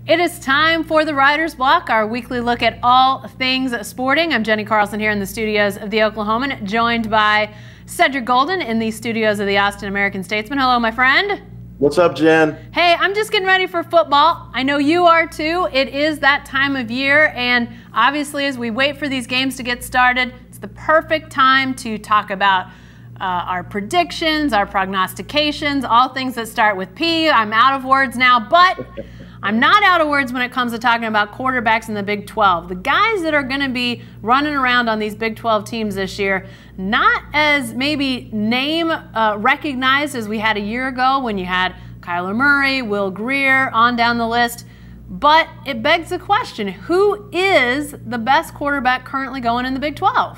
It is time for the Writer's Block, our weekly look at all things sporting. I'm Jenni Carlson here in the studios of the Oklahoman, joined by Cedric in the studios of the Austin American-Statesman. Hello, my friend. What's up, Jen? Hey, I'm just getting ready for football. I know you are too. It is that time of year, and obviously as we wait for these games to get started, it's the perfect time to talk about our predictions, our prognostications, all things that start with P. I'm out of words now, but I'm not out of words when it comes to talking about quarterbacks in the Big 12. The guys that are going to be running around on these Big 12 teams this year, not as maybe name recognized as we had a year ago when you had Kyler Murray, Will Grier, on down the list. But it begs the question, who is the best quarterback currently going in the Big 12?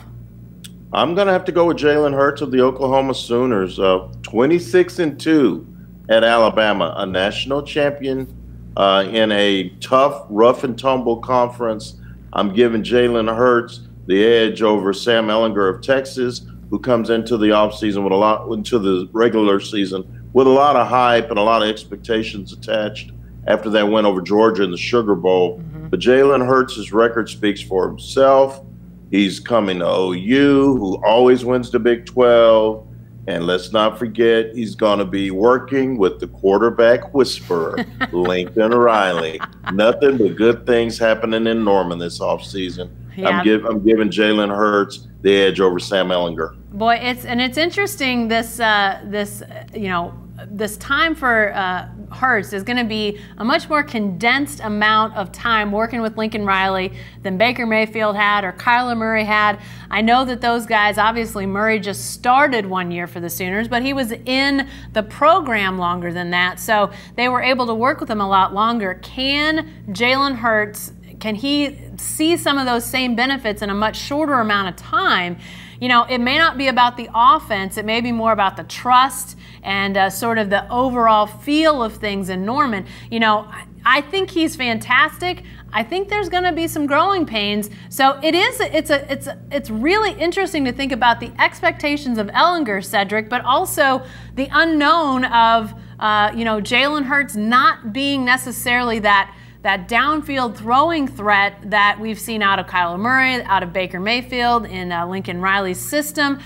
I'm going to have to go with Jalen Hurts of the Oklahoma Sooners. 26-2 at Alabama, a national champion in a tough, rough and tumble conference. I'm giving Jalen Hurts the edge over Sam Ehlinger of Texas, who comes into the offseason with into the regular season with a lot of hype and a lot of expectations attached after that win over Georgia in the Sugar Bowl. But Jalen Hurts' record speaks for himself. He's coming to OU, who always wins the Big 12. And let's not forget, he's going to be working with the quarterback whisperer, Lincoln Riley. Nothing but good things happening in Norman this offseason. Yeah. I'm giving Jalen Hurts the edge over Sam Ehlinger. Boy, it's interesting. This time for Hurts is going to be a much more condensed amount of time working with Lincoln Riley than Baker Mayfield had or Kyler Murray had. I know that those guys, obviously Murray just started 1 year for the Sooners, but he was in the program longer than that, so they were able to work with him a lot longer. Can Jalen Hurts, can he see some of those same benefits in a much shorter amount of time? You know, it may not be about the offense, it may be more about the trust and sort of the overall feel of things in Norman. You know, I think he's fantastic. I think there's going to be some growing pains. So it's really interesting to think about the expectations of Ehlinger, Cedric, but also the unknown of Jalen Hurts not being necessarily that downfield throwing threat that we've seen out of Kyler Murray, out of Baker Mayfield, in Lincoln Riley's system.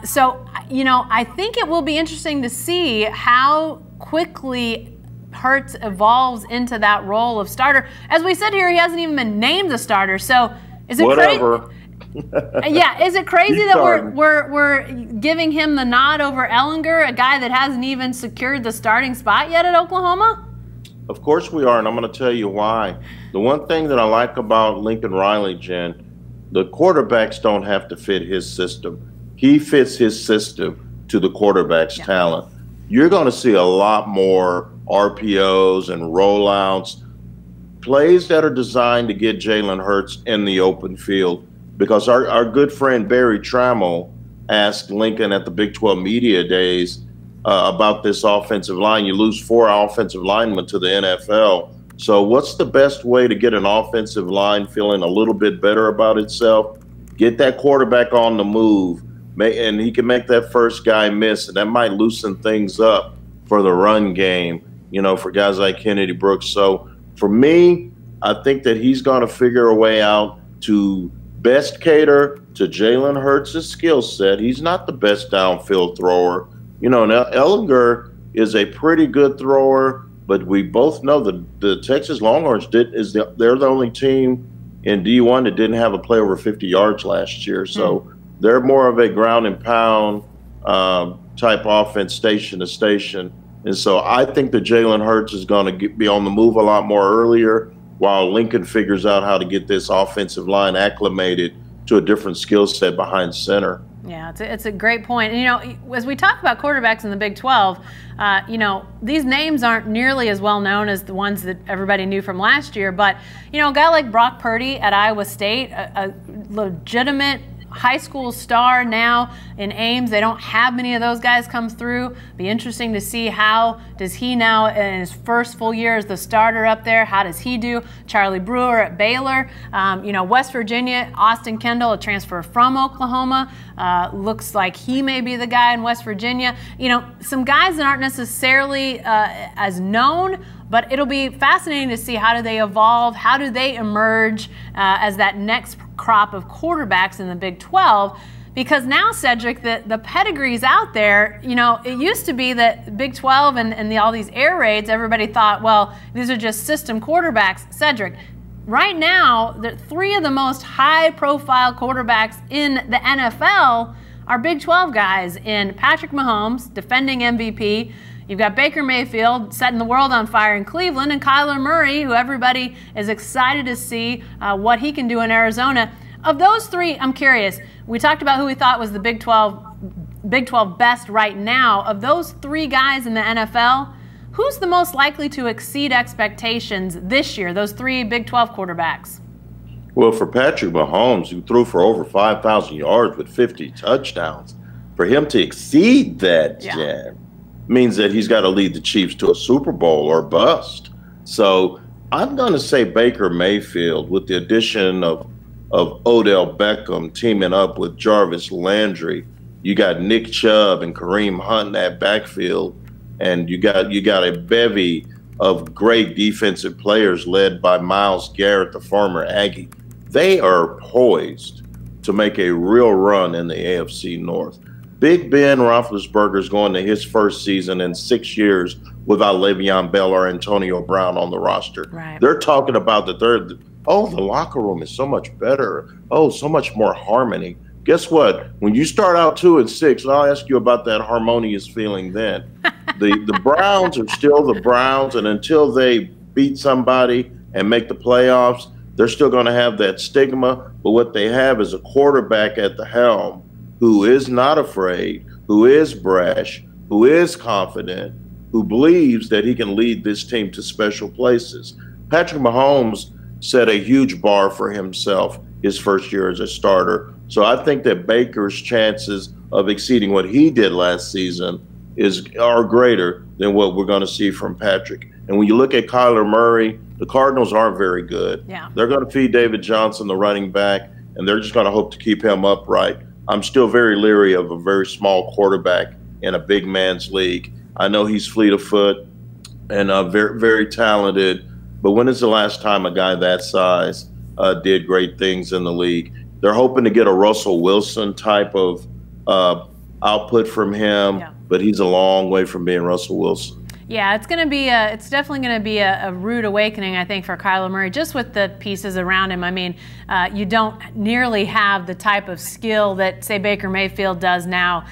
So, I think it will be interesting to see how quickly Hurts evolves into that role of starter. As we said here, he hasn't even been named a starter. So, is it whatever? Yeah, is it crazy that we're giving him the nod over Ehlinger, a guy that hasn't even secured the starting spot yet at Oklahoma? Of course we are, and I'm going to tell you why. The one thing that I like about Lincoln Riley, Jen, the quarterbacks don't have to fit his system. He fits his system to the quarterback's talent. You're going to see a lot more RPOs and rollouts, plays that are designed to get Jalen Hurts in the open field, because our good friend Barry Trammell asked Lincoln at the Big 12 Media Days about this offensive line. You lose 4 offensive linemen to the NFL. So what's the best way to get an offensive line feeling a little bit better about itself? Get that quarterback on the move, and he can make that first guy miss, and that might loosen things up for the run game, for guys like Kennedy Brooks. So for me, I think that he's going to figure a way out to best cater to Jalen Hurts' skill set. He's not the best downfield thrower. Ehlinger is a pretty good thrower, but we both know that the Texas Longhorns they're the only team in D1 that didn't have a play over 50 yards last year. So they're more of a ground and pound type offense, station to station. And so I think that Jalen Hurts is going to be on the move a lot more earlier, while Lincoln figures out how to get this offensive line acclimated to a different skill set behind center. Yeah, it's a great point. And, as we talk about quarterbacks in the Big 12, these names aren't nearly as well known as the ones that everybody knew from last year. But, a guy like Brock Purdy at Iowa State, a legitimate high school star now in Ames. They don't have many of those guys come through. Be interesting to see how does he now in his first full year as the starter up there, how does he do? Charlie Brewer at Baylor. West Virginia, Austin Kendall, a transfer from Oklahoma. Looks like he may be the guy in West Virginia. Some guys that aren't necessarily as known, But it'll be fascinating to see how do they evolve, how do they emerge as that next crop of quarterbacks in the Big 12. Because now, Cedric, the pedigree's out there. You know, it used to be that Big 12 and all these air raids, everybody thought, well, these are just system quarterbacks. Cedric, right now, the three of the most high-profile quarterbacks in the NFL are Big 12 guys in Patrick Mahomes, defending MVP. You've got Baker Mayfield setting the world on fire in Cleveland, and Kyler Murray, who everybody is excited to see what he can do in Arizona. Of those three, I'm curious. We talked about who we thought was the Big 12 best right now. Of those three guys in the NFL, who's the most likely to exceed expectations this year, those three Big 12 quarterbacks? Well, for Patrick Mahomes, who threw for over 5,000 yards with 50 touchdowns, for him to exceed that, Jen, means that he's got to lead the Chiefs to a Super Bowl or bust. So I'm going to say Baker Mayfield, with the addition of Odell Beckham teaming up with Jarvis Landry. You got Nick Chubb and Kareem Hunt in that backfield, and you got a bevy of great defensive players led by Myles Garrett, the former Aggie. They are poised to make a real run in the AFC North. Big Ben Roethlisberger is going to his first season in 6 years without Le'Veon Bell or Antonio Brown on the roster. Right. They're talking about the locker room is so much better. Oh, so much more harmony. Guess what? When you start out 2-6, I'll ask you about that harmonious feeling then. The Browns are still the Browns, and until they beat somebody and make the playoffs, they're still going to have that stigma. But what they have is a quarterback at the helm who is not afraid, who is brash, who is confident, who believes that he can lead this team to special places. Patrick Mahomes set a huge bar for himself his first year as a starter. So I think that Baker's chances of exceeding what he did last season are greater than what we're going to see from Patrick. And when you look at Kyler Murray, the Cardinals aren't very good. Yeah. They're going to feed David Johnson, the running back, and they're just going to hope to keep him upright. I'm still very leery of a very small quarterback in a big man's league. I know he's fleet of foot and very, very talented, but when is the last time a guy that size did great things in the league? They're hoping to get a Russell Wilson type of output from him, but he's a long way from being Russell Wilson. Yeah, it's definitely going to be a rude awakening, I think, for Kyler Murray, just with the pieces around him. I mean, you don't nearly have the type of skill that, say, Baker Mayfield does now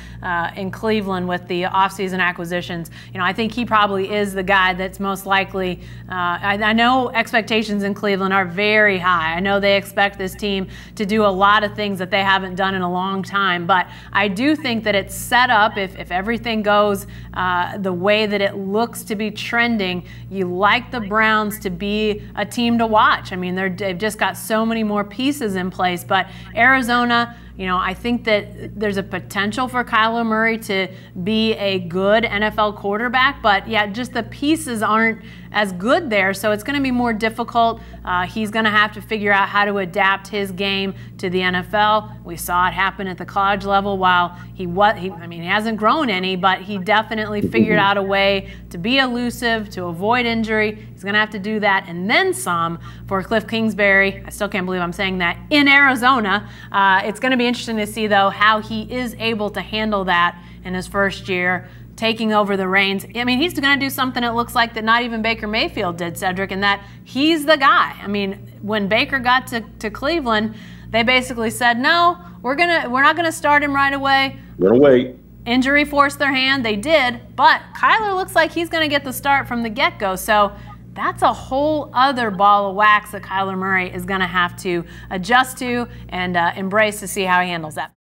in Cleveland with the offseason acquisitions. You know, I think he probably is the guy that's most likely. I know expectations in Cleveland are very high. I know they expect this team to do a lot of things that they haven't done in a long time, but I do think that it's set up, if everything goes the way that it looks to be trending, you like the Browns to be a team to watch. I mean, they've just got so many more pieces in place. But Arizona, you know, I think that there's a potential for Kyler Murray to be a good NFL quarterback, but yeah, just the pieces aren't as good there, so it's going to be more difficult. He's going to have to figure out how to adapt his game to the NFL. We saw it happen at the college level. While he hasn't grown any, but he definitely figured out a way to be elusive, to avoid injury. He's going to have to do that and then some for Cliff Kingsbury. I still can't believe I'm saying that, in Arizona. It's going to be interesting to see, though, how he is able to handle that in his first year, taking over the reins. I mean, he's going to do something it looks like that not even Baker Mayfield did, Cedric, and that he's the guy. I mean, when Baker got to Cleveland, they basically said, no, we're not gonna start him right away. We're gonna wait. Injury forced their hand. They did, but Kyler looks like he's going to get the start from the get-go. So that's a whole other ball of wax that Kyler Murray is going to have to adjust to and embrace to see how he handles that.